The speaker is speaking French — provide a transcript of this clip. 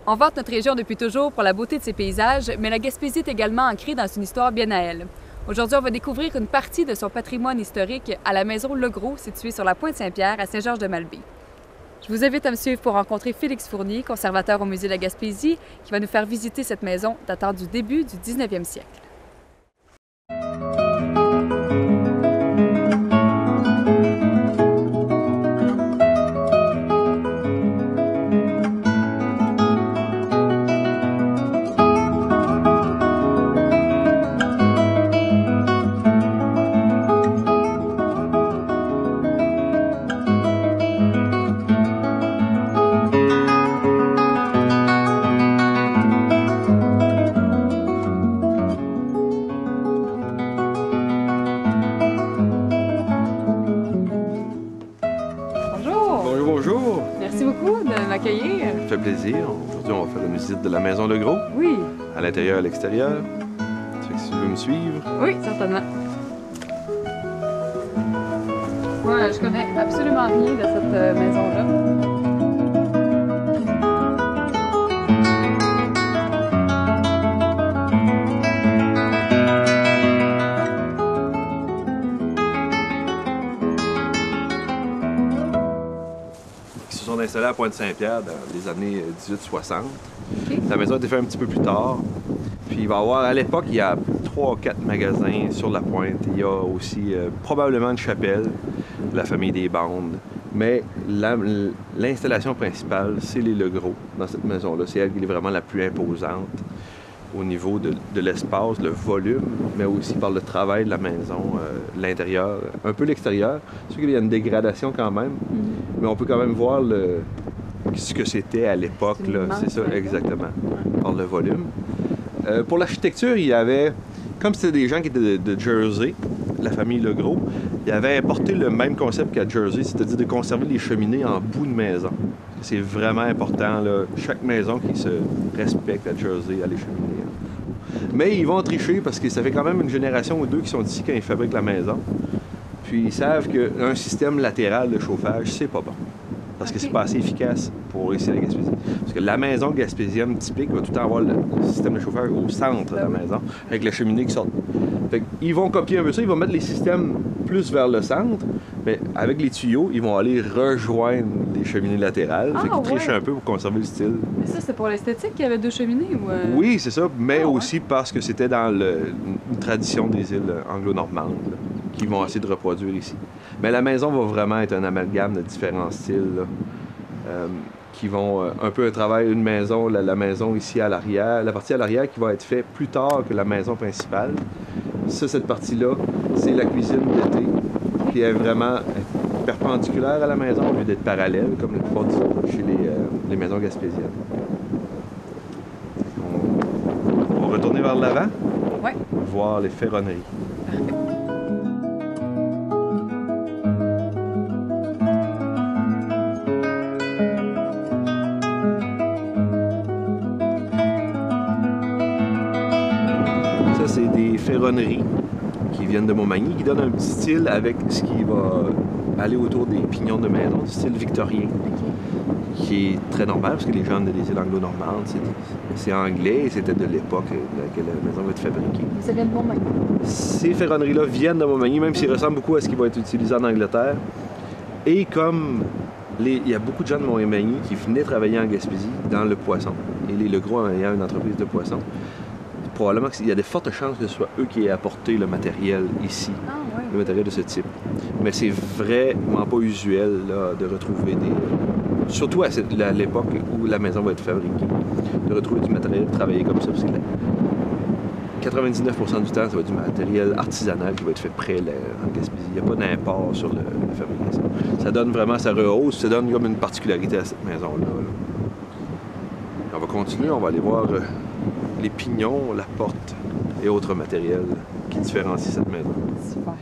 On vante notre région depuis toujours pour la beauté de ses paysages, mais la Gaspésie est également ancrée dans une histoire bien à elle. Aujourd'hui, on va découvrir une partie de son patrimoine historique à la maison Legros, située sur la pointe Saint-Pierre à Saint-Georges-de-Malbaie. Je vous invite à me suivre pour rencontrer Félix Fournier, conservateur au Musée de la Gaspésie, qui va nous faire visiter cette maison datant du début du 19e siècle. Bonjour! Merci beaucoup de m'accueillir. Ça fait plaisir. Aujourd'hui, on va faire une visite de la maison Legros, Oui. à l'intérieur et à l'extérieur. Fait que si tu veux me suivre. Oui, certainement. Moi, je connais absolument rien de cette maison-là. Ils se sont installés à Pointe-Saint-Pierre dans les années 1860. OK. La maison a été faite un petit peu plus tard. Puis il va y avoir, à l'époque, il y a 3 ou 4 magasins sur la pointe. Il y a aussi probablement une chapelle de la famille des Bandes. Mais l'installation principale, c'est les Legros dans cette maison-là. C'est elle qui est vraiment la plus imposante au niveau de l'espace, le volume, mais aussi par le travail de la maison, l'intérieur, un peu l'extérieur. C'est sûr qu'il y a une dégradation quand même, mais on peut quand même voir ce que c'était à l'époque. C'est ça, exactement, par le volume. Pour l'architecture, il y avait, comme c'était des gens qui étaient de Jersey, la famille Legros, ils avaient importé le même concept qu'à Jersey, c'est-à-dire de conserver les cheminées en bout de maison. C'est vraiment important, là. Chaque maison qui se respecte à Jersey a les cheminées. Mais ils vont tricher parce que ça fait quand même une génération ou deux qui sont ici quand ils fabriquent la maison. Puis ils savent qu'un système latéral de chauffage, c'est pas bon. Parce que c'est pas assez efficace pour ici à la Gaspésie. Parce que la maison gaspésienne typique va tout le temps avoir le système de chauffage au centre de la maison, avec la cheminée qui sort. Fait qu'ils vont copier un peu ça, ils vont mettre les systèmes plus vers le centre, mais avec les tuyaux, ils vont aller rejoindre les cheminées latérales. Fait qu'ils trichent un peu pour conserver le style. Mais ça, c'est pour l'esthétique qu'il y avait 2 cheminées ou Oui, c'est ça, mais aussi parce que c'était dans une tradition des îles anglo-normandes qu'ils vont essayer de reproduire ici. Mais la maison va vraiment être un amalgame de différents styles qui vont un peu travailler une maison, la maison ici à l'arrière, la partie à l'arrière qui va être faite plus tard que la maison principale. Ça, cette partie-là, c'est la cuisine d'été qui est vraiment perpendiculaire à la maison au lieu d'être parallèle comme la plupart chez les maisons gaspésiennes. On va retourner vers l'avant, voir les ferronneries. Parfait. Ça, c'est des ferronneries qui viennent de Montmagny, qui donnent un petit style avec ce qui va aller autour des pignons de maison, du style victorien, qui est très normal parce que les gens des îles anglo-normandes, c'est anglais et c'était de l'époque dans laquelle la maison va être fabriquée. Ça vient de Montmagny. Ces ferronneries-là viennent de Montmagny, même s'ils ressemblent beaucoup à ce qui va être utilisé en Angleterre. Et comme il y a beaucoup de gens de Montmagny qui venaient travailler en Gaspésie dans le poisson, et les Legros ayant une entreprise de poisson, probablement qu'il y a de fortes chances que ce soit eux qui aient apporté le matériel ici, le matériel de ce type. Mais c'est vraiment pas usuel là, de retrouver surtout à l'époque où la maison va être fabriquée, de retrouver du matériel travaillé comme ça, parce que 99% du temps, ça va être du matériel artisanal qui va être fait près en Gaspésie. Il n'y a pas d'import sur la fabrication. Ça donne vraiment, ça rehausse, ça donne comme une particularité à cette maison-là. On va continuer, on va aller voir les pignons, la porte et autres matériels qui différencient cette maison. Super.